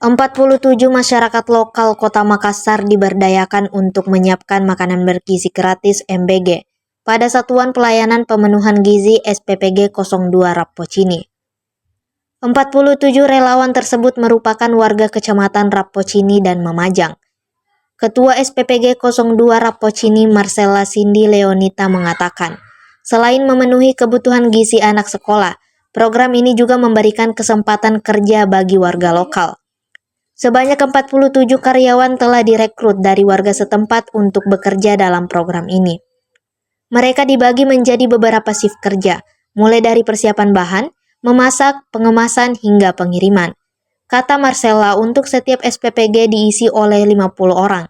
47 masyarakat lokal Kota Makassar diberdayakan untuk menyiapkan makanan bergizi gratis MBG pada Satuan Pelayanan Pemenuhan Gizi SPPG 02 Rappocini. 47 relawan tersebut merupakan warga Kecamatan Rappocini dan Mamajang. Ketua SPPG 02 Rappocini Marcella Cindy Leonita mengatakan, selain memenuhi kebutuhan gizi anak sekolah, program ini juga memberikan kesempatan kerja bagi warga lokal. Sebanyak 47 karyawan telah direkrut dari warga setempat untuk bekerja dalam program ini. Mereka dibagi menjadi beberapa shift kerja, mulai dari persiapan bahan, memasak, pengemasan, hingga pengiriman. Kata Marcella, untuk setiap SPPG diisi oleh 50 orang.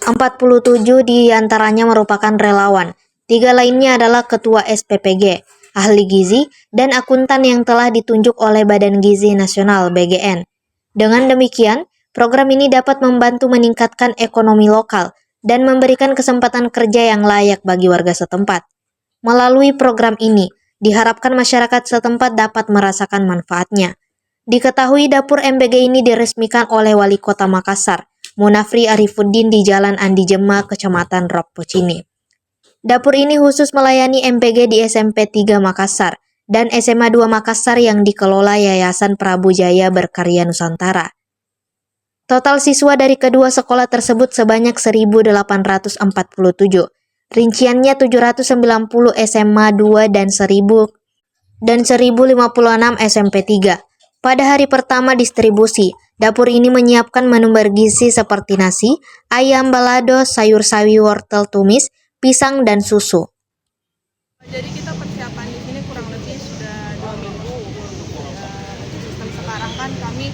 47 diantaranya merupakan relawan, 3 lainnya adalah ketua SPPG, ahli gizi, dan akuntan yang telah ditunjuk oleh Badan Gizi Nasional BGN. Dengan demikian, program ini dapat membantu meningkatkan ekonomi lokal dan memberikan kesempatan kerja yang layak bagi warga setempat. Melalui program ini, diharapkan masyarakat setempat dapat merasakan manfaatnya. Diketahui dapur MBG ini diresmikan oleh Wali Kota Makassar, Munafri Arifuddin di Jalan Andi Jema, Kecamatan Rappocini. Dapur ini khusus melayani MBG di SMP 3 Makassar dan SMA 2 Makassar yang dikelola Yayasan Prabu Jaya Berkarya Nusantara. Total siswa dari kedua sekolah tersebut sebanyak 1.847. Rinciannya 790 SMA 2 dan 1056 SMP 3. Pada hari pertama distribusi, dapur ini menyiapkan menu bergizi seperti nasi, ayam balado, sayur sawi wortel tumis, pisang, dan susu. Jadi kita persiapan di sini kurang lebih sudah 2 minggu. Untuk sistem sekarang kan kami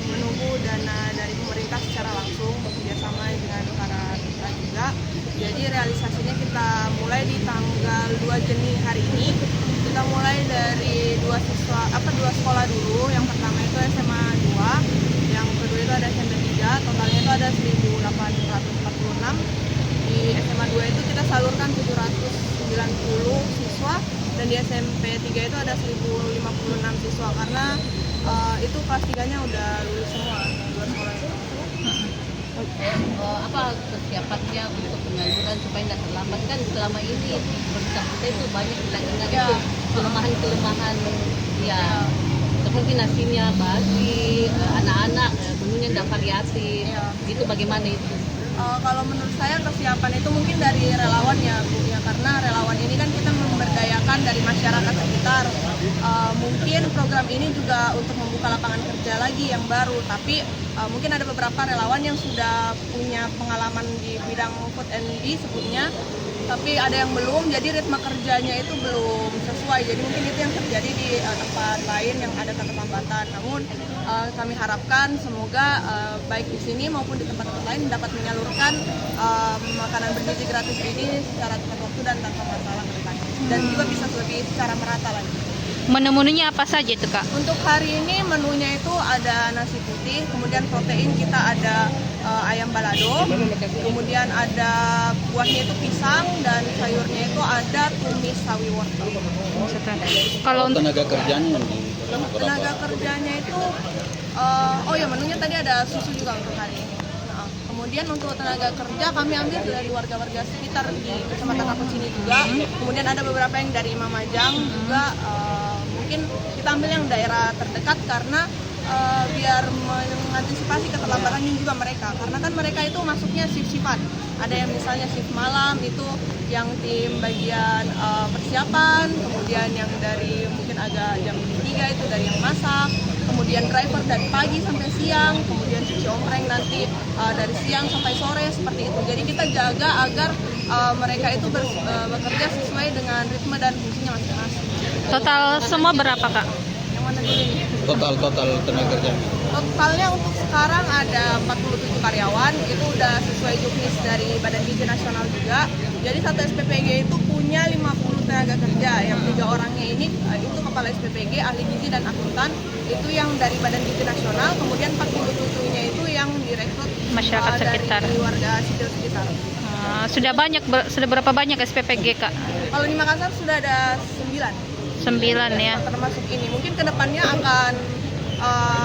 menunggu dana dari pemerintah secara langsung bekerjasama dengan para mitra juga. Jadi realisasinya kita mulai di tanggal 2 Juni hari ini. Kita mulai dari dua sekolah dulu. Yang pertama itu SMA 2, yang kedua itu ada SMP 3. Totalnya itu ada 1.846. Di SMA 2 itu kita salurkan 790 siswa, dan di SMP 3 itu ada 1056 siswa, karena itu kelas 3-nya udah lulus semua dua sekolah itu. Apa persiapannya untuk penyaluran supaya nggak terlambat? Kan selama ini pemerintah kita itu banyak bilang-bilang itu kelemahan-kelemahan ya. Seperti nasinya basi, anak-anak menunya nggak variatif. Itu bagaimana itu? Kalau menurut saya kesiapan itu mungkin dari relawan ya Bu, ya, karena relawan ini kan kita memberdayakan dari masyarakat sekitar. Mungkin program ini juga untuk membuka lapangan kerja lagi yang baru, tapi mungkin ada beberapa relawan yang sudah punya pengalaman di bidang food and beverage sebelumnya, tapi ada yang belum, jadi ritme kerjanya itu belum sesuai. Jadi mungkin itu yang terjadi di tempat lain yang ada keterlambatan. Namun kami harapkan semoga baik di sini maupun di tempat-tempat lain dapat menyalurkan makanan bergizi gratis ini secara tepat waktu dan tanpa masalah ke depan, dan juga bisa lebih secara merata lagi. Menu-menunya apa saja itu Kak? Untuk hari ini menunya itu ada nasi putih, kemudian protein kita ada ayam balado, kemudian ada buahnya itu pisang, dan sayurnya itu ada tumis sawi wortel. Kalau untuk tenaga kerjanya Tenaga kerjanya itu menunya tadi ada susu juga untuk hari ini. Kemudian untuk tenaga kerja kami ambil dari warga-warga sekitar di Kecamatan Rappocini juga. Kemudian ada beberapa yang dari Mamajang juga. Mungkin kita ambil yang daerah terdekat karena biar mengantisipasi keterlambatannya juga mereka. Karena kan mereka itu masuknya shift-shiftan. Ada yang misalnya shift malam, itu yang tim bagian persiapan, kemudian yang dari mungkin agak jam 3 itu dari yang masak, kemudian driver dari pagi sampai siang, kemudian cuci ompreng nanti dari siang sampai sore, seperti itu. Jadi kita jaga agar mereka itu bekerja sesuai dengan ritme dan fungsinya masing-masing. total semua berapa Kak? Yang mana dulu ini? total tenaga kerjanya. Totalnya untuk sekarang ada 47 karyawan, itu udah sesuai juknis dari Badan Gizi Nasional juga. Jadi satu SPPG itu punya 50 tenaga kerja, yang 3 orangnya ini itu kepala SPPG, ahli gizi dan akuntan, itu yang dari Badan Gizi Nasional. Kemudian 47-nya itu yang direkrut Masyarakat sekitar. dari warga sipil sekitar. Sudah berapa banyak SPPG Kak? Kalau di Makassar sudah ada 9. 9 ya. Termasuk ini, mungkin kedepannya akan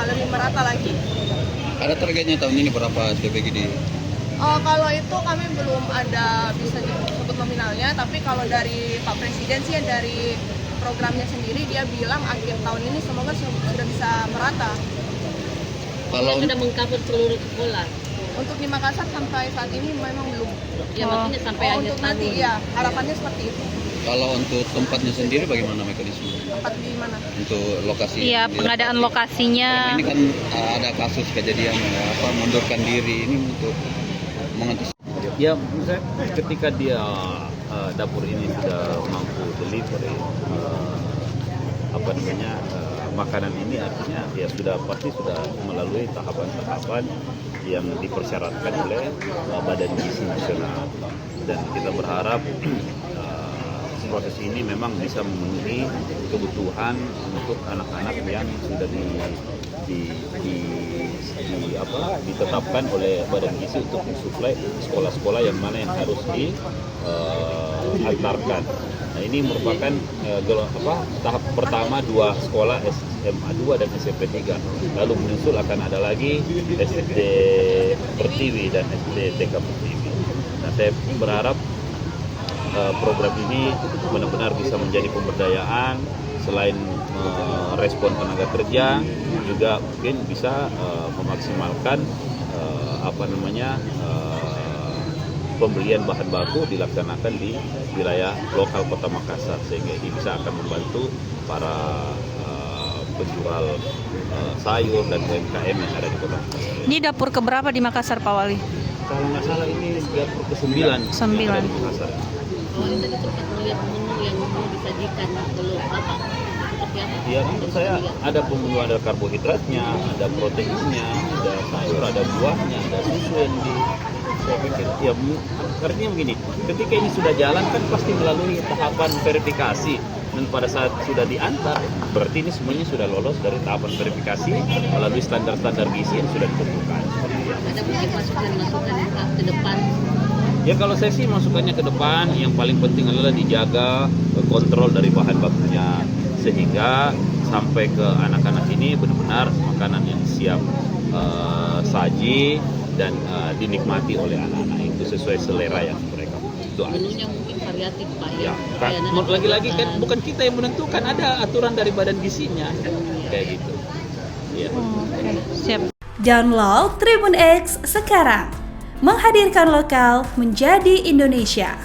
lebih merata lagi. Ada targetnya tahun ini berapa SPPG di? Kalau itu kami belum ada bisa disebut nominalnya, tapi kalau dari Pak Presiden sih dari programnya sendiri dia bilang akhir tahun ini semoga sudah bisa merata. Kalau Sudah mengcover seluruh sekolah. Untuk di Makassar sampai saat ini memang belum. Ya maksudnya sampai akhir Untuk tahun. nanti ya harapannya seperti itu. kalau untuk tempatnya sendiri bagaimana mekanisme? Tempat di mana? Untuk lokasi? Iya, di pengadaan lokasi. lokasinya. Ini kan ada kasus kejadian mundurkan diri ini untuk mengantisipasi. Ya, menurut saya ketika dia dapur ini sudah mampu delivery makanan ini, artinya ya pasti sudah melalui tahapan-tahapan yang dipersyaratkan oleh Badan Gizi Nasional, dan kita berharap proses ini memang bisa memenuhi kebutuhan untuk anak-anak yang sudah ditetapkan oleh Badan Gizi untuk mensuplai sekolah-sekolah yang mana yang harus diantarkan. Nah, ini merupakan tahap pertama 2 sekolah SMA 2 dan SMP 3. Lalu menyusul akan ada lagi SD Pertiwi dan SD TK Pertiwi. Nah, saya berharap program ini benar-benar bisa menjadi pemberdayaan, selain respon tenaga kerja, juga mungkin bisa memaksimalkan pembelian bahan baku dilaksanakan di wilayah lokal Kota Makassar, sehingga ini bisa akan membantu para penjual sayur dan UMKM yang ada di Kota Makassar. Ini dapur keberapa di Makassar, Pak Wali? Kalau nggak salah ini dapur ke-9 yang ada di Makassar. Kalau tadi sempat melihat menu yang mau disajikan kalau Bapak seperti apa? Ya, menurut saya ada pembunuh, ada karbohidratnya, ada proteinnya, ada sayur, ada buahnya, ada susu yang saya pikir ya artinya begini, ketika ini sudah jalan kan pasti melalui tahapan verifikasi, dan pada saat sudah diantar berarti ini semuanya sudah lolos dari tahapan verifikasi melalui standar-standar gizi yang sudah ditentukan. Ada mungkin masukan ke depan. Ya kalau saya sih masukannya ke depan yang paling penting adalah dijaga kontrol dari bahan bakunya, sehingga sampai ke anak-anak ini benar-benar makanan yang siap saji dan dinikmati oleh anak-anak itu sesuai selera yang mereka itu. Menunya mungkin variatif Pak ya. Lagi-lagi kan bukan kita yang menentukan, ada aturan dari badan gizinya kayak gitu. Ya. Oke, siap. Download Tribun X sekarang, menghadirkan lokal menjadi Indonesia.